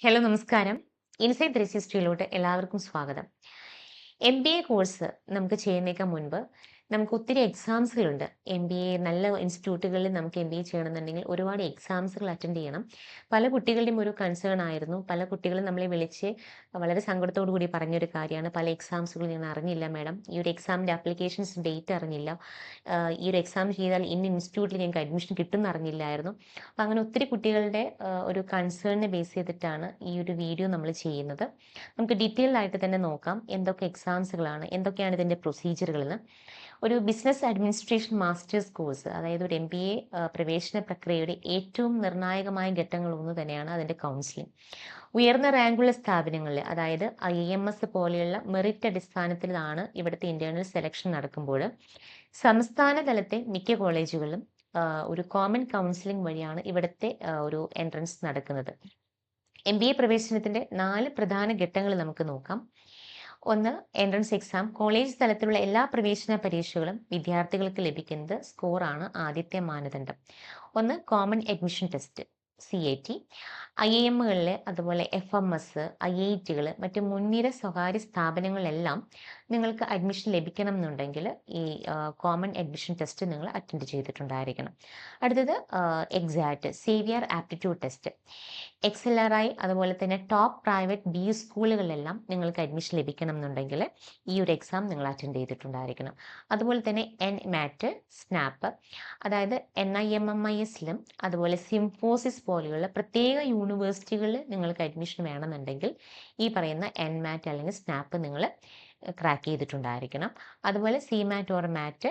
Hello നമസ്കാരം. Insight 360 എല്ലാവർക്കും സ്വാഗതം. MBA കോഴ്സ് നമുക്ക് ചെയ്യുന്നതിനേക്കാൾ മുൻപ് നമുക്ക് ഒത്തിരി എക്സാംസുകളുണ്ട്. MBA നല്ല ഇൻസ്റ്റിറ്റ്യൂട്ടുകളിൽ നമുക്ക് MBA ചെയ്യണമെന്നുണ്ടെങ്കിൽ ഒരുപാട് എക്സാംസുകൾ അറ്റൻഡ് ചെയ്യണം. പല കുട്ടികളുടെയും ഒരു കൺസേൺ ആയിരുന്നു. പല കുട്ടികളും നമ്മളെ വിളിച്ച് വളരെ സങ്കടത്തോടു കൂടി പറഞ്ഞൊരു കാര്യമാണ്, പല എക്സാംസുകൾ ഞാൻ അറിഞ്ഞില്ല മാഡം. ഈ ഒരു എക്സാമിൻ്റെ ആപ്ലിക്കേഷൻസ് ഡേറ്റ് അറിഞ്ഞില്ല. ഈ ഒരു എക്സാം ചെയ്താൽ ഇന്ന ഇൻസ്റ്റിറ്റ്യൂട്ടിൽ ഞങ്ങൾക്ക് അഡ്മിഷൻ കിട്ടുമെന്ന് അറിഞ്ഞില്ലായിരുന്നു. അപ്പം അങ്ങനെ ഒത്തിരി കുട്ടികളുടെ ഒരു കൺസേണിനെ ബേസ് ചെയ്തിട്ടാണ് ഈ ഒരു വീഡിയോ നമ്മൾ ചെയ്യുന്നത്. നമുക്ക് ഡീറ്റെയിൽഡ് ആയിട്ട് തന്നെ നോക്കാം എന്തൊക്കെ എക്സാംസുകളാണ്, എന്തൊക്കെയാണ് ഇതിൻ്റെ പ്രൊസീജിയറുകളെന്ന്. ഒരു ബിസിനസ് അഡ്മിനിസ്ട്രേഷൻ മാസ്റ്റേഴ്സ് കോഴ്സ്, അതായത് ഒരു MBA പ്രവേശന പ്രക്രിയയുടെ ഏറ്റവും നിർണായകമായ ഘട്ടങ്ങളൊന്നു തന്നെയാണ് അതിൻ്റെ കൗൺസിലിംഗ്. ഉയർന്ന റാങ്കുള്ള സ്ഥാപനങ്ങളിൽ, അതായത് IIMS പോലെയുള്ള മെറിറ്റ് അടിസ്ഥാനത്തിലാണ് ഇവിടുത്തെ ഇന്റേണൽ സെലക്ഷൻ നടക്കുമ്പോൾ സംസ്ഥാന തലത്തെ മിക്ക കോളേജുകളിലും ഒരു കോമൺ കൗൺസിലിംഗ് വഴിയാണ് ഇവിടുത്തെ ഒരു എൻട്രൻസ് നടക്കുന്നത്. MBA പ്രവേശനത്തിന്റെ 4 പ്രധാന ഘട്ടങ്ങൾ നമുക്ക് നോക്കാം. ഒന്ന്, എൻട്രൻസ് എക്സാം. കോളേജ് തലത്തിലുള്ള എല്ലാ പ്രവേശന പരീക്ഷകളും വിദ്യാർത്ഥികൾക്ക് ലഭിക്കുന്നത് സ്കോറാണ് ആദ്യത്തെ മാനദണ്ഡം. ഒന്ന്, കോമൺ അഡ്മിഷൻ ടെസ്റ്റ് CAT. IIMകളിലെ അതുപോലെ FMS, IITകൾ, മറ്റ് മുൻനിര സ്വകാര്യ സ്ഥാപനങ്ങളിലെല്ലാം നിങ്ങൾക്ക് അഡ്മിഷൻ ലഭിക്കണം എന്നുണ്ടെങ്കിൽ ഈ കോമൺ അഡ്മിഷൻ ടെസ്റ്റ് നിങ്ങൾ അറ്റൻഡ് ചെയ്തിട്ടുണ്ടായിരിക്കണം. അടുത്തത് XAT Xavier aptitude test. XLRI അതുപോലെ തന്നെ ടോപ്പ് പ്രൈവറ്റ് BU സ്കൂളുകളിലെല്ലാം നിങ്ങൾക്ക് അഡ്മിഷൻ ലഭിക്കണം എന്നുണ്ടെങ്കിൽ ഈ ഒരു എക്സാം നിങ്ങൾ അറ്റൻഡ് ചെയ്തിട്ടുണ്ടായിരിക്കണം. അതുപോലെ തന്നെ NMAT, സ്നാപ്പ്, അതായത് NIMMISലും അതുപോലെ സിംഫോസിസ് പോലെയുള്ള പ്രത്യേക യൂണിവേഴ്സിറ്റികളിൽ നിങ്ങൾക്ക് അഡ്മിഷൻ വേണമെന്നുണ്ടെങ്കിൽ ഈ പറയുന്ന NMAT അല്ലെങ്കിൽ സ്നാപ്പ് നിങ്ങൾ ക്രാക്ക് ചെയ്തിട്ടുണ്ടായിരിക്കണം. അതുപോലെ CMAT ഓർ മാറ്റ്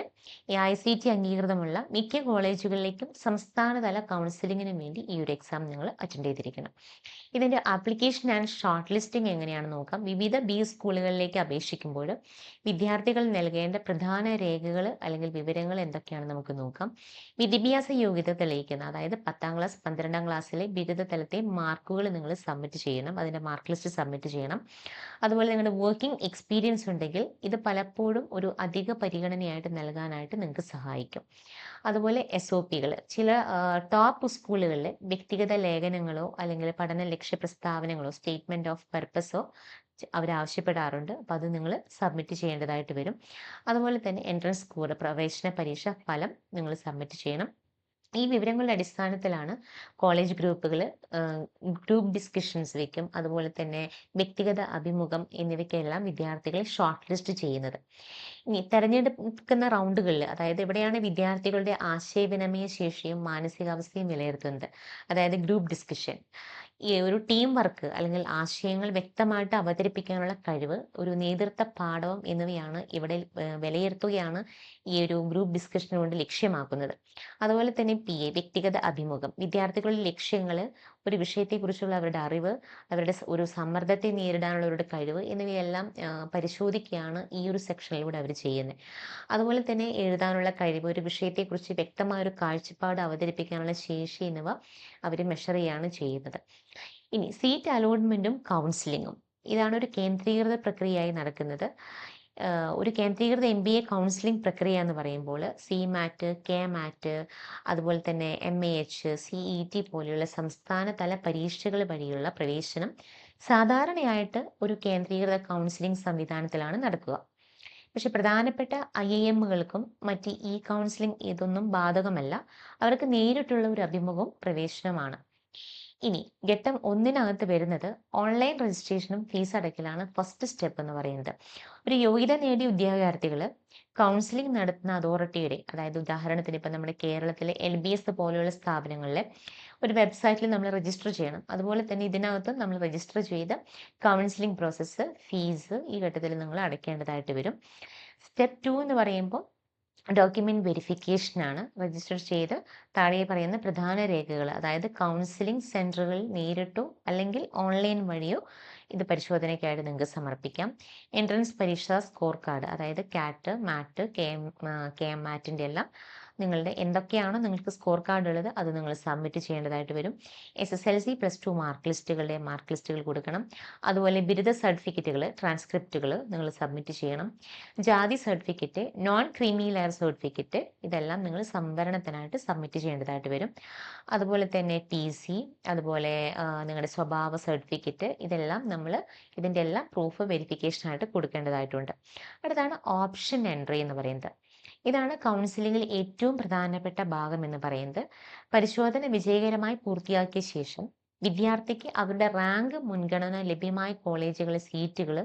ICT അംഗീകൃതമുള്ള മിക്ക കോളേജുകളിലേക്കും സംസ്ഥാനതല കൗൺസിലിങ്ങിന് വേണ്ടി ഈ ഒരു എക്സാം നിങ്ങൾ അറ്റൻഡ് ചെയ്തിരിക്കണം. ഇതിൻ്റെ ആപ്ലിക്കേഷൻ ആൻഡ് ഷോർട്ട് ലിസ്റ്റിംഗ് എങ്ങനെയാണെന്ന് നോക്കാം. വിവിധ BU സ്കൂളുകളിലേക്ക് അപേക്ഷിക്കുമ്പോൾ വിദ്യാർത്ഥികൾ നൽകേണ്ട പ്രധാന രേഖകൾ അല്ലെങ്കിൽ വിവരങ്ങൾ എന്തൊക്കെയാണെന്ന് നമുക്ക് നോക്കാം. വിദ്യാഭ്യാസ യോഗ്യത തെളിയിക്കുന്ന, അതായത് 10ാം ക്ലാസ് 12ാം ക്ലാസ്സിലെ ബിരുദ തലത്തെ മാർക്കുകൾ നിങ്ങൾ സബ്മിറ്റ് ചെയ്യണം, അതിൻ്റെ മാർക്ക് ലിസ്റ്റ് സബ്മിറ്റ് ചെയ്യണം. അതുപോലെ നിങ്ങളുടെ വർക്കിംഗ് എക്സ്പീരിയൻസ് ഉണ്ടെങ്കിൽ ഇത് പലപ്പോഴും ഒരു അധിക പരിഗണനയായിട്ട് നൽകാനായിട്ട് നിങ്ങൾക്ക് സഹായിക്കും. അതുപോലെ SOPകൾ, ചില ടോപ്പ് സ്കൂളുകളിലെ വ്യക്തിഗത ലേഖനങ്ങളോ അല്ലെങ്കിൽ പഠന ലക്ഷ്യ പ്രസ്താവനകളോ സ്റ്റേറ്റ്മെന്റ് ഓഫ് പർപ്പസോ അവരാവശ്യപ്പെടാറുണ്ട്. അപ്പോൾ അത് നിങ്ങൾ സബ്മിറ്റ് ചെയ്യേണ്ടതായിട്ട് വരും. അതുപോലെ തന്നെ എൻട്രൻസ് സ്കോർ, പ്രവേശന പരീക്ഷ ഫലം നിങ്ങൾ സബ്മിറ്റ് ചെയ്യണം. ഈ വിവരങ്ങളുടെ അടിസ്ഥാനത്തിലാണ് കോളേജ് ഗ്രൂപ്പുകൾ ഗ്രൂപ്പ് ഡിസ്കഷൻസ് വയ്ക്കും. അതുപോലെ തന്നെ വ്യക്തിഗത അഭിമുഖം എന്നിവയ്ക്കെല്ലാം വിദ്യാർത്ഥികളെ ഷോർട്ട് ലിസ്റ്റ് ചെയ്യുന്നത്. ഇനി തെരഞ്ഞെടുക്കുന്ന റൗണ്ടുകളിൽ, അതായത് ഇവിടെയാണ് വിദ്യാർത്ഥികളുടെ ആശയവിനിമയ ശേഷിയും മാനസികാവസ്ഥയും വിലയിരുത്തുന്നത്. അതായത് ഗ്രൂപ്പ് ഡിസ്കഷൻ, ഈ ഒരു ടീം വർക്ക് അല്ലെങ്കിൽ ആശയങ്ങൾ വ്യക്തമായിട്ട് അവതരിപ്പിക്കാനുള്ള കഴിവ്, ഒരു നേതൃത്വ പാഠവും എന്നിവയാണ് ഇവിടെ വിലയിരുത്തുകയാണ് ഈ ഒരു ഗ്രൂപ്പ് ഡിസ്കഷൻ കൊണ്ട് ലക്ഷ്യമാക്കുന്നത്. അതുപോലെ തന്നെ PA വ്യക്തിഗത അഭിമുഖം, വിദ്യാർത്ഥികളുടെ ലക്ഷ്യങ്ങൾ, ഒരു വിഷയത്തെക്കുറിച്ചുള്ള അവരുടെ അറിവ്, അവരുടെ ഒരു സമ്മർദ്ദത്തെ നേരിടാനുള്ള അവരുടെ കഴിവ് എന്നിവയെല്ലാം പരിശോധിക്കുകയാണ് ഈ ഒരു സെക്ഷനിലൂടെ അവർ ചെയ്യുന്നത്. അതുപോലെ തന്നെ എഴുതാനുള്ള കഴിവ്, ഒരു വിഷയത്തെക്കുറിച്ച് വ്യക്തമായ ഒരു കാഴ്ചപ്പാട് അവതരിപ്പിക്കാനുള്ള ശേഷി എന്നിവ അവർ മെഷർ ചെയ്യുകയാണ് ചെയ്യുന്നത്. ഇനി സീറ്റ് അലോട്ട്മെന്റും കൗൺസിലിങ്ങും, ഇതാണ് ഒരു കേന്ദ്രീകൃത പ്രക്രിയയായി നടക്കുന്നത്. ഒരു കേന്ദ്രീകൃത MBA കൗൺസിലിംഗ് പ്രക്രിയ എന്ന് പറയുമ്പോൾ CMAT, KMAT, അതുപോലെ തന്നെ MAH, CET പോലെയുള്ള സംസ്ഥാന തല പരീക്ഷകൾ വഴിയുള്ള പ്രവേശനം സാധാരണയായിട്ട് ഒരു കേന്ദ്രീകൃത കൗൺസിലിംഗ് സംവിധാനത്തിലാണ് നടക്കുക. പക്ഷെ പ്രധാനപ്പെട്ട IIMകൾക്കും മറ്റ് ഈ കൗൺസിലിംഗ് ഇതൊന്നും ബാധകമല്ല. അവർക്ക് നേരിട്ടുള്ള ഒരു അഭിമുഖവും പ്രവേശനമാണ്. ഇനി ഘട്ടം 1-നകത്ത് വരുന്നത് ഓൺലൈൻ രജിസ്ട്രേഷനും ഫീസ് അടയ്ക്കലാണ് ഫസ്റ്റ് സ്റ്റെപ്പ് എന്ന് പറയുന്നത്. ഒരു യോഗ്യത നേടിയ ഉദ്യോഗാർത്ഥികൾ കൗൺസിലിംഗ് നടത്തുന്ന അതോറിറ്റിയുടെ, അതായത് ഉദാഹരണത്തിന് ഇപ്പം നമ്മുടെ കേരളത്തിലെ LBS പോലെയുള്ള സ്ഥാപനങ്ങളിലെ ഒരു വെബ്സൈറ്റിൽ നമ്മൾ രജിസ്റ്റർ ചെയ്യണം. അതുപോലെ തന്നെ ഇതിനകത്ത് നമ്മൾ രജിസ്റ്റർ ചെയ്ത കൗൺസിലിംഗ് പ്രോസസ്സ്, ഫീസ് ഈ ഘട്ടത്തിൽ നിങ്ങൾ അടയ്ക്കേണ്ടതായിട്ട് വരും. സ്റ്റെപ്പ് 2 എന്ന് പറയുമ്പോൾ ഡോക്യുമെന്റ് വെരിഫിക്കേഷൻ ആണ്. രജിസ്റ്റർ ചെയ്ത് താഴെ പറയുന്ന പ്രധാന രേഖകൾ, അതായത് കൗൺസിലിംഗ് സെന്ററുകളിൽ നേരിട്ടോ അല്ലെങ്കിൽ ഓൺലൈൻ വഴിയോ ഇത് പരിശോധനയ്ക്കായിട്ട് നിങ്ങൾക്ക് സമർപ്പിക്കാം. എൻട്രൻസ് പരീക്ഷ സ്കോർ കാർഡ്, അതായത് CAT, MAT, KMATൻ്റെ എല്ലാം നിങ്ങളുടെ എന്തൊക്കെയാണോ നിങ്ങൾക്ക് സ്കോർ കാർഡ് ഉള്ളത് അത് നിങ്ങൾ സബ്മിറ്റ് ചെയ്യേണ്ടതായിട്ട് വരും. SSLC +2 മാർക്ക് ലിസ്റ്റുകൾ കൊടുക്കണം. അതുപോലെ ബിരുദ സർട്ടിഫിക്കറ്റുകൾ, ട്രാൻസ്ക്രിപ്റ്റുകൾ നിങ്ങൾ സബ്മിറ്റ് ചെയ്യണം. ജാതി certificate, non creamy layer certificate ഇതെല്ലാം നിങ്ങൾ സംവരണത്തിനായിട്ട് സബ്മിറ്റ് ചെയ്യേണ്ടതായിട്ട് വരും. അതുപോലെ തന്നെ TC, അതുപോലെ നിങ്ങളുടെ സ്വഭാവ സർട്ടിഫിക്കറ്റ് ഇതെല്ലാം നമ്മൾ ഇതിൻ്റെ എല്ലാം പ്രൂഫ് വെരിഫിക്കേഷനായിട്ട് കൊടുക്കേണ്ടതായിട്ടുണ്ട്. അടുത്താണ് ഓപ്ഷൻ എൻട്രി എന്ന് പറയുന്നത്. ഇതാണ് കൗൺസിലിംഗിൽ ഏറ്റവും പ്രധാനപ്പെട്ട ഭാഗം എന്ന് പറയുന്നത്. പരിശോധന വിജയകരമായി പൂർത്തിയാക്കിയ ശേഷം വിദ്യാർത്ഥിക്ക് അവരുടെ റാങ്ക്, മുൻഗണന, ലഭ്യമായ കോളേജുകളിലെ സീറ്റുകൾ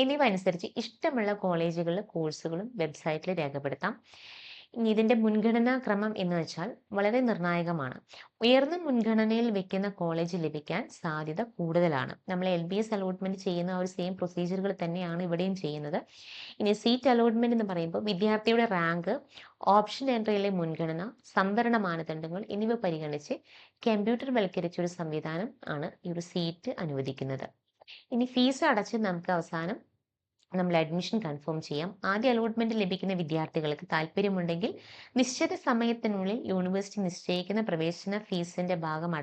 എന്നിവ അനുസരിച്ച് ഇഷ്ടമുള്ള കോളേജുകളിലെ കോഴ്സുകളും വെബ്സൈറ്റിൽ രേഖപ്പെടുത്താം. ഇനി ഇതിൻ്റെ മുൻഗണനാ ക്രമം എന്ന് വെച്ചാൽ വളരെ നിർണായകമാണ്. ഉയർന്ന മുൻഗണനയിൽ വെക്കുന്ന കോളേജ് ലഭിക്കാൻ സാധ്യത കൂടുതലാണ്. നമ്മൾ LBS അലോട്ട്മെന്റ് ചെയ്യുന്ന ഒരു സെയിം പ്രൊസീജിയറുകൾ തന്നെയാണ് ഇവിടെയും ചെയ്യുന്നത്. ഇനി സീറ്റ് അലോട്ട്മെന്റ് എന്ന് പറയുമ്പോൾ വിദ്യാർത്ഥിയുടെ റാങ്ക്, ഓപ്ഷൻ എൻട്രിയിലെ മുൻഗണന, സംവരണ മാനദണ്ഡങ്ങൾ എന്നിവ പരിഗണിച്ച് കമ്പ്യൂട്ടർ വൽക്കരിച്ച ഒരു സംവിധാനം ആണ് ഈ ഒരു സീറ്റ് അനുവദിക്കുന്നത്. ഇനി ഫീസ് അടച്ച് നമുക്ക് അവസാനം നമ്മൾ അഡ്മിഷൻ കൺഫേം ചെയ്യാം. ആദ്യ അലോട്ട്മെന്റ് ലഭിക്കുന്ന വിദ്യാർത്ഥികൾക്ക് താല്പര്യമുണ്ടെങ്കിൽ നിശ്ചിത സമയത്തിനുള്ളിൽ യൂണിവേഴ്സിറ്റി നിശ്ചയിക്കുന്ന പ്രവേശന ഫീസിന്റെ ഭാഗം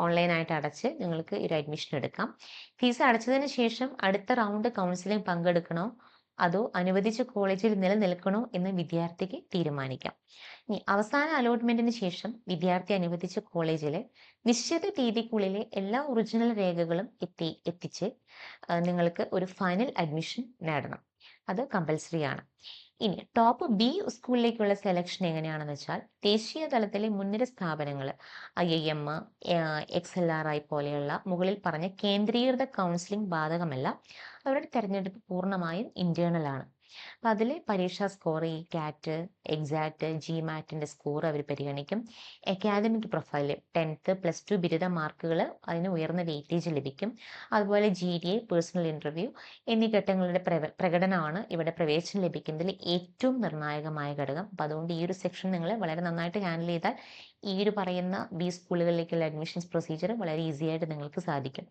ഓൺലൈനായിട്ട് അടച്ച് നിങ്ങൾക്ക് ഒരു അഡ്മിഷൻ എടുക്കാം. ഫീസ് അടച്ചതിന് ശേഷം അടുത്ത റൗണ്ട് കൗൺസിലിംഗ് പങ്കെടുക്കണോ അതോ അനുവദിച്ച കോളേജിൽ നിലനിൽക്കണോ എന്ന് വിദ്യാർത്ഥിക്ക് തീരുമാനിക്കാം. ഇനി അവസാന അലോട്ട്മെന്റിന് ശേഷം വിദ്യാർത്ഥി അനുവദിച്ച കോളേജിലെ നിശ്ചിത തീയതിക്കുള്ളിലെ എല്ലാ ഒറിജിനൽ രേഖകളും എത്തിച്ച് നിങ്ങൾക്ക് ഒരു ഫൈനൽ അഡ്മിഷൻ നേടണം. അത് കമ്പൽസറി ആണ്. ഇനി ടോപ്പ് B സ്കൂളിലേക്കുള്ള സെലക്ഷൻ എങ്ങനെയാണെന്ന് വെച്ചാൽ ദേശീയ തലത്തിലെ മുൻനിര സ്ഥാപനങ്ങൾ IIM, XLRI പോലെയുള്ള മുകളിൽ പറഞ്ഞ കേന്ദ്രീകൃത കൗൺസിലിംഗ് ബാധകമല്ല. അവരുടെ തെരഞ്ഞെടുപ്പ് പൂർണ്ണമായും ഇന്റേണൽ ആണ്. അപ്പം അതിൽ പരീക്ഷാ സ്കോർ, CAT, എക്സാറ്റ്, GMATന്റെ സ്കോർ അവർ പരിഗണിക്കും. അക്കാദമിക് പ്രൊഫൈൽ 10th +2 ബിരുദ മാർക്കുകൾ അതിന് ഉയർന്ന വെയിറ്റേജ് ലഭിക്കും. അതുപോലെ GDA, പേഴ്സണൽ ഇൻ്റർവ്യൂ എന്നീ ഘട്ടങ്ങളുടെ പ്രകടനമാണ് ഇവിടെ പ്രവേശനം ലഭിക്കുന്നതിൽ ഏറ്റവും നിർണായകമായ ഘടകം. അപ്പം അതുകൊണ്ട് ഈ ഒരു സെക്ഷൻ നിങ്ങൾ വളരെ നന്നായിട്ട് ഹാൻഡിൽ ചെയ്താൽ ഈ ഒരു പറയുന്ന B സ്കൂളുകളിലേക്കുള്ള അഡ്മിഷൻസ് പ്രൊസീജിയർ വളരെ ഈസി ആയിട്ട് നിങ്ങൾക്ക് സാധിക്കും.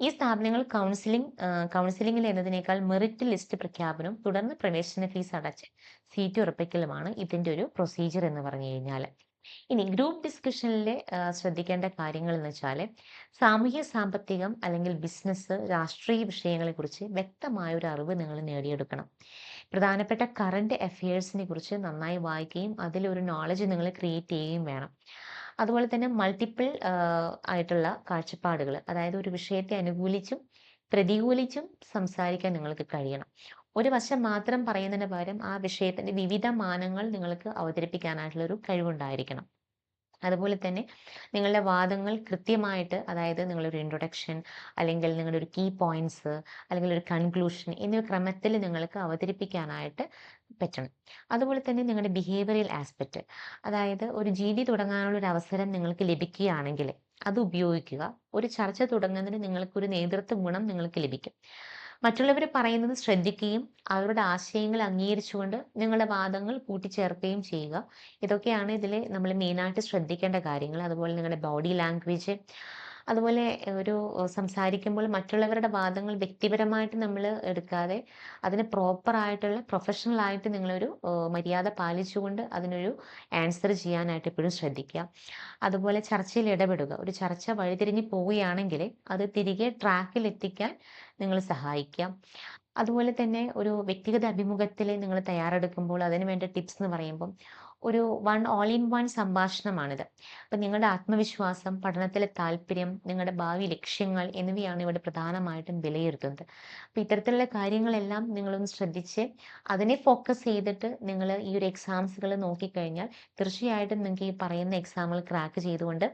ഈ സ്ഥാപനങ്ങൾ കൗൺസിലിംഗിൽ എന്നതിനേക്കാൾ മെറിറ്റ് ലിസ്റ്റ് പ്രഖ്യാപനവും തുടർന്ന് പ്രവേശന ഫീസ് അടച്ച് സീറ്റ് ഉറപ്പിക്കലുമാണ് ഇതിൻ്റെ ഒരു പ്രൊസീജിയർ എന്ന് പറഞ്ഞു കഴിഞ്ഞാൽ. ഇനി ഗ്രൂപ്പ് ഡിസ്കഷനിൽ ശ്രദ്ധിക്കേണ്ട കാര്യങ്ങൾ എന്ന് വെച്ചാൽ സാമൂഹ്യ സാമ്പത്തികം അല്ലെങ്കിൽ ബിസിനസ്, രാഷ്ട്രീയ വിഷയങ്ങളെക്കുറിച്ച് വ്യക്തമായ ഒരു അറിവ് നിങ്ങൾ നേടിയെടുക്കണം. പ്രധാനപ്പെട്ട കറണ്ട് അഫയേഴ്സിനെ കുറിച്ച് നന്നായി വായിക്കുകയും അതിലൊരു നോളജ് നിങ്ങൾ ക്രിയേറ്റ് ചെയ്യുകയും വേണം. അതുപോലെ തന്നെ മൾട്ടിപ്പിൾ ആയിട്ടുള്ള കാഴ്ചപ്പാടുകൾ, അതായത് ഒരു വിഷയത്തെ അനുകൂലിച്ചും പ്രതികൂലിച്ചും സംസാരിക്കാൻ നിങ്ങൾക്ക് കഴിയണം. ഒരു വശം മാത്രം പറയുന്നതിന് പകരം ആ വിഷയത്തിന്റെ വിവിധ മാനങ്ങൾ നിങ്ങൾക്ക് അവതരിപ്പിക്കാനായിട്ടുള്ള ഒരു കഴിവുണ്ടായിരിക്കണം. അതുപോലെ തന്നെ നിങ്ങളുടെ വാദങ്ങൾ കൃത്യമായിട്ട്, അതായത് നിങ്ങളൊരു ഇൻട്രൊഡക്ഷൻ അല്ലെങ്കിൽ നിങ്ങളുടെ ഒരു കീ പോയിന്റ്സ് അല്ലെങ്കിൽ ഒരു കൺക്ലൂഷൻ എന്നിവ ക്രമത്തിൽ നിങ്ങൾക്ക് അവതരിപ്പിക്കാനായിട്ട് പറ്റണം. അതുപോലെ തന്നെ നിങ്ങളുടെ ബിഹേവിയറൽ ആസ്പെക്റ്റ്, അതായത് ഒരു GD തുടങ്ങാനുള്ള ഒരു അവസരം നിങ്ങൾക്ക് ലഭിക്കുകയാണെങ്കിൽ അത് ഉപയോഗിക്കുക. ഒരു ചർച്ച തുടങ്ങുന്നതിന് നിങ്ങൾക്കൊരു നേതൃത്വ ഗുണം നിങ്ങൾക്ക് ലഭിക്കും. മറ്റുള്ളവർ പറയുന്നത് ശ്രദ്ധിക്കുകയും അവരുടെ ആശയങ്ങൾ അംഗീകരിച്ചുകൊണ്ട് നിങ്ങളുടെ വാദങ്ങൾ കൂട്ടിച്ചേർക്കുകയും ചെയ്യുക. ഇതൊക്കെയാണ് ഇതിൽ നമ്മൾ മെയിനായിട്ട് ശ്രദ്ധിക്കേണ്ട കാര്യങ്ങൾ. അതുപോലെ നിങ്ങളുടെ ബോഡി ലാംഗ്വേജ്, അതുപോലെ ഒരു സംസാരിക്കുമ്പോൾ മറ്റുള്ളവരുടെ വാദങ്ങൾ വ്യക്തിപരമായിട്ട് നമ്മൾ എടുക്കാതെ അതിന് പ്രോപ്പറായിട്ടുള്ള പ്രൊഫഷണലായിട്ട് നിങ്ങളൊരു മര്യാദ പാലിച്ചുകൊണ്ട് അതിനൊരു ആൻസർ ചെയ്യാനായിട്ട് എപ്പോഴും ശ്രദ്ധിക്കുക. അതുപോലെ ചർച്ചയിൽ ഇടപെടുക. ഒരു ചർച്ച വഴിതിരിഞ്ഞ് പോവുകയാണെങ്കിൽ അത് തിരികെ ട്രാക്കിൽ എത്തിക്കാൻ നിങ്ങൾ സഹായിക്കുക. അതുപോലെ തന്നെ ഒരു വ്യക്തിഗത അഭിമുഖത്തിൽ നിങ്ങൾ തയ്യാറെടുക്കുമ്പോൾ അതിന് വേണ്ട ടിപ്സ് എന്ന് പറയുമ്പം ഒരു ഓൾ ഇൻ വൺ സംഭാഷണമാണിത്. അപ്പം നിങ്ങളുടെ ആത്മവിശ്വാസം, പഠനത്തിലെ താല്പര്യം, നിങ്ങളുടെ ഭാവി ലക്ഷ്യങ്ങൾ എന്നിവയാണ് ഇവിടെ പ്രധാനമായിട്ടും വിലയിരുത്തുന്നത്. അപ്പം ഇത്തരത്തിലുള്ള കാര്യങ്ങളെല്ലാം നിങ്ങളൊന്ന് ശ്രദ്ധിച്ച് അതിനെ ഫോക്കസ് ചെയ്തിട്ട് നിങ്ങൾ ഈ ഒരു എക്സാംസുകൾ നോക്കിക്കഴിഞ്ഞാൽ തീർച്ചയായിട്ടും നിങ്ങൾക്ക് ഈ പറയുന്ന എക്സാമുകൾ ക്രാക്ക് ചെയ്തുകൊണ്ട്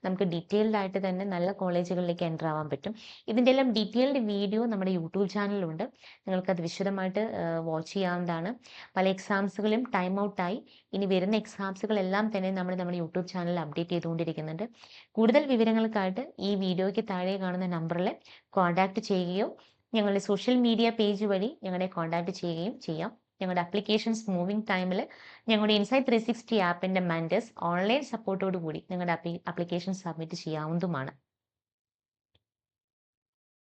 നമുക്ക് ഡീറ്റെയിൽഡ് ആയിട്ട് തന്നെ നല്ല കോളേജുകളിലേക്ക് എൻ്റർ ആവാൻ പറ്റും. ഇതിൻ്റെ എല്ലാം ഡീറ്റെയിൽഡ് വീഡിയോ നമ്മുടെ യൂട്യൂബ് ചാനലിലുണ്ട്. നിങ്ങൾക്കത് വിശദമായിട്ട് വാച്ച് ചെയ്യാവുന്നതാണ്. പല എക്സാംസുകളും ടൈം ഔട്ടായി. ഇനി വരുന്ന എക്സാംസുകളെല്ലാം തന്നെ നമ്മുടെ യൂട്യൂബ് ചാനലിൽ അപ്ഡേറ്റ് ചെയ്തുകൊണ്ടിരിക്കുന്നുണ്ട്. കൂടുതൽ വിവരങ്ങൾക്കായിട്ട് ഈ വീഡിയോയ്ക്ക് താഴെ കാണുന്ന നമ്പറിൽ കോൺടാക്റ്റ് ചെയ്യുകയോ ഞങ്ങളുടെ സോഷ്യൽ മീഡിയ പേജ് വഴി ഞങ്ങളെ കോൺടാക്റ്റ് ചെയ്യുകയും ചെയ്യാം. ഞങ്ങളുടെ അപ്ലിക്കേഷൻസ് മൂവിങ് ടൈമിൽ ഞങ്ങളുടെ ഇൻസൈറ്റ് 360 ആപ്പിൻ്റെ മെൻറ്റേഴ്സ് ഓൺലൈൻ സപ്പോർട്ടോടു കൂടി നിങ്ങളുടെ അപ്ലിക്കേഷൻ സബ്മിറ്റ് ചെയ്യാവുന്നതുമാണ്.